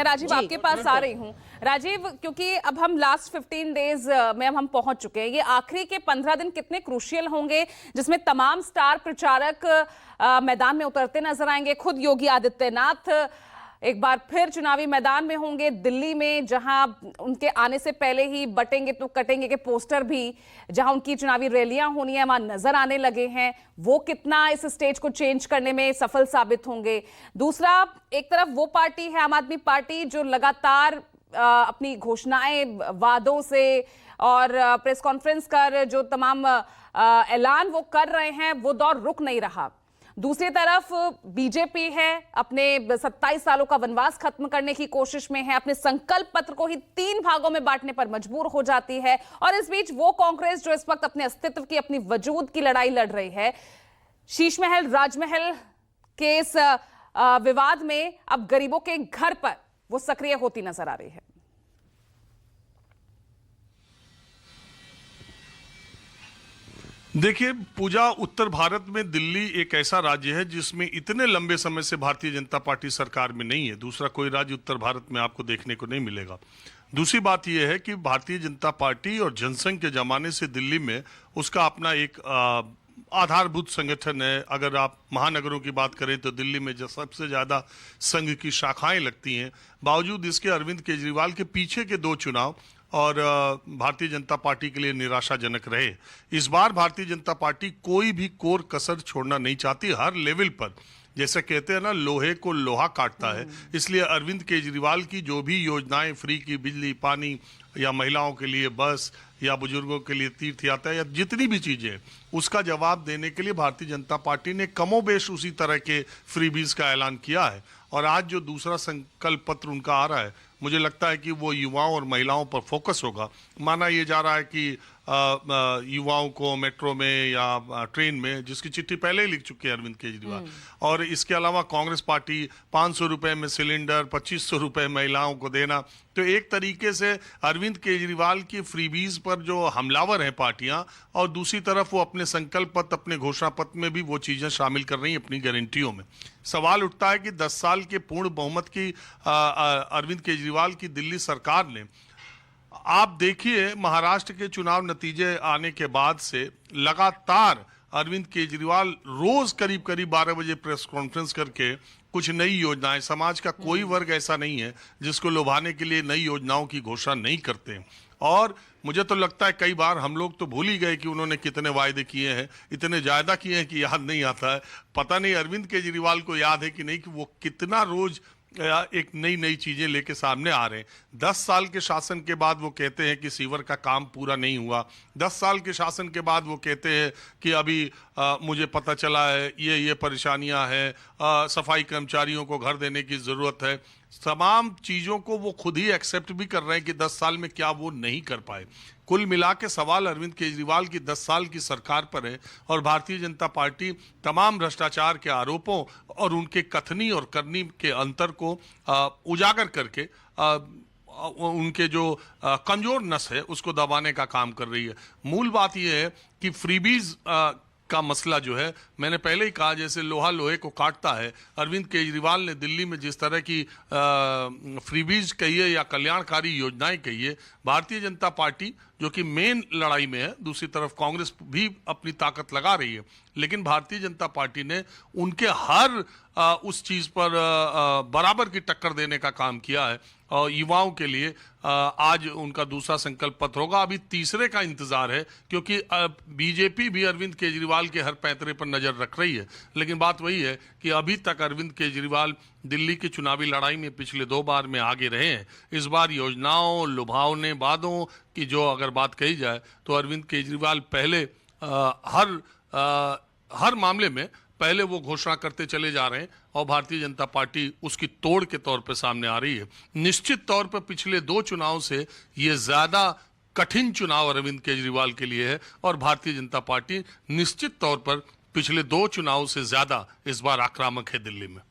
राजीव आपके पास आ रही हूँ। राजीव, क्योंकि अब हम लास्ट 15 डेज में हम पहुंच चुके हैं, ये आखिरी के 15 दिन कितने क्रूशियल होंगे जिसमें तमाम स्टार प्रचारक मैदान में उतरते नजर आएंगे। खुद योगी आदित्यनाथ एक बार फिर चुनावी मैदान में होंगे दिल्ली में, जहां उनके आने से पहले ही बटेंगे तो कटेंगे के पोस्टर भी, जहां उनकी चुनावी रैलियां होनी है, वहां नजर आने लगे हैं। वो कितना इस स्टेज को चेंज करने में सफल साबित होंगे। दूसरा, एक तरफ वो पार्टी है आम आदमी पार्टी जो लगातार अपनी घोषणाएं, वादों से और प्रेस कॉन्फ्रेंस कर जो तमाम ऐलान वो कर रहे हैं, वो दौर रुक नहीं रहा। दूसरी तरफ बीजेपी है, अपने 27 सालों का वनवास खत्म करने की कोशिश में है, अपने संकल्प पत्र को ही 3 भागों में बांटने पर मजबूर हो जाती है। और इस बीच वो कांग्रेस जो इस वक्त अपने अस्तित्व की, अपनी वजूद की लड़ाई लड़ रही है, शीश महल राजमहल के इस विवाद में अब गरीबों के घर पर वो सक्रिय होती नजर आ रही है। देखिए पूजा, उत्तर भारत में दिल्ली एक ऐसा राज्य है जिसमें इतने लंबे समय से भारतीय जनता पार्टी सरकार में नहीं है। दूसरा कोई राज्य उत्तर भारत में आपको देखने को नहीं मिलेगा। दूसरी बात यह है कि भारतीय जनता पार्टी और जनसंघ के जमाने से दिल्ली में उसका अपना एक आधारभूत संगठन है। अगर आप महानगरों की बात करें तो दिल्ली में जो सबसे ज्यादा संघ की शाखाएं लगती हैं। बावजूद इसके अरविंद केजरीवाल के पीछे के 2 चुनाव और भारतीय जनता पार्टी के लिए निराशाजनक रहे। इस बार भारतीय जनता पार्टी कोई भी कोर कसर छोड़ना नहीं चाहती। हर लेवल पर, जैसे कहते हैं ना, लोहे को लोहा काटता है। इसलिए अरविंद केजरीवाल की जो भी योजनाएं, फ्री की बिजली, पानी, या महिलाओं के लिए बस, या बुजुर्गों के लिए तीर्थ यात्रा, या जितनी भी चीजें, उसका जवाब देने के लिए भारतीय जनता पार्टी ने कमोबेश उसी तरह के फ्रीबीज का ऐलान किया है। और आज जो दूसरा संकल्प पत्र उनका आ रहा है, मुझे लगता है कि वो युवाओं और महिलाओं पर फोकस होगा। माना ये जा रहा है कि युवाओं को मेट्रो में या ट्रेन में, जिसकी चिट्ठी पहले ही लिख चुके हैं अरविंद केजरीवाल, और इसके अलावा कांग्रेस पार्टी 500 रुपए में सिलेंडर, 2500 रुपए महिलाओं को देना। तो एक तरीके से अरविंद केजरीवाल की फ्रीबीज पर जो हमलावर हैं पार्टियां, और दूसरी तरफ वो अपने संकल्प पत्र, अपने घोषणा पत्र में भी वो चीजें शामिल कर रही हैं अपनी गारंटियों में। सवाल उठता है कि 10 साल के पूर्ण बहुमत की अरविंद केजरीवाल की दिल्ली सरकार ने, आप देखिए महाराष्ट्र के चुनाव नतीजे आने के बाद से लगातार अरविंद केजरीवाल रोज करीब 12 बजे प्रेस कॉन्फ्रेंस करके कुछ नई योजनाएं, समाज का कोई वर्ग ऐसा नहीं है जिसको लुभाने के लिए नई योजनाओं की घोषणा नहीं करते। और मुझे तो लगता है कई बार हम लोग तो भूल ही गए कि उन्होंने कितने वायदे किए हैं, इतने ज्यादा किए हैं कि याद नहीं आता है। पता नहीं अरविंद केजरीवाल को याद है कि नहीं कि वो कितना रोज एक नई चीजें लेके सामने आ रहे हैं। 10 साल के शासन के बाद वो कहते हैं कि सीवर का काम पूरा नहीं हुआ। 10 साल के शासन के बाद वो कहते हैं कि अभी मुझे पता चला है ये परेशानियां हैं, सफाई कर्मचारियों को घर देने की जरूरत है। तमाम चीजों को वो खुद ही एक्सेप्ट भी कर रहे हैं कि 10 साल में क्या वो नहीं कर पाए। कुल मिला के सवाल अरविंद केजरीवाल की 10 साल की सरकार पर है, और भारतीय जनता पार्टी तमाम भ्रष्टाचार के आरोपों और उनके कथनी और करनी के अंतर को उजागर करके उनके जो कमजोर नस है उसको दबाने का काम कर रही है। मूल बात यह है कि फ्रीबीज का मसला जो है, मैंने पहले ही कहा, जैसे लोहा लोहे को काटता है। अरविंद केजरीवाल ने दिल्ली में जिस तरह की फ्रीबीज कहिए या कल्याणकारी योजनाएं कहिए, भारतीय जनता पार्टी जो कि मेन लड़ाई में है, दूसरी तरफ कांग्रेस भी अपनी ताकत लगा रही है, लेकिन भारतीय जनता पार्टी ने उनके हर उस चीज पर बराबर की टक्कर देने का काम किया है। और युवाओं के लिए आज उनका दूसरा संकल्प पत्र होगा। अभी तीसरे का इंतजार है, क्योंकि बीजेपी भी अरविंद केजरीवाल के हर पैंतरे पर नजर रख रही है। लेकिन बात वही है कि अभी तक अरविंद केजरीवाल दिल्ली की चुनावी लड़ाई में पिछले 2 बार में आगे रहे हैं। इस बार योजनाओं, लुभावने वादों की जो अगर बात कही जाए तो अरविंद केजरीवाल पहले हर मामले में पहले वो घोषणा करते चले जा रहे हैं, और भारतीय जनता पार्टी उसकी तोड़ के तौर पे सामने आ रही है। निश्चित तौर पे पिछले 2 चुनाव से ये ज्यादा कठिन चुनाव अरविंद केजरीवाल के लिए है, और भारतीय जनता पार्टी निश्चित तौर पर पिछले 2 चुनाव से ज्यादा इस बार आक्रामक है दिल्ली में।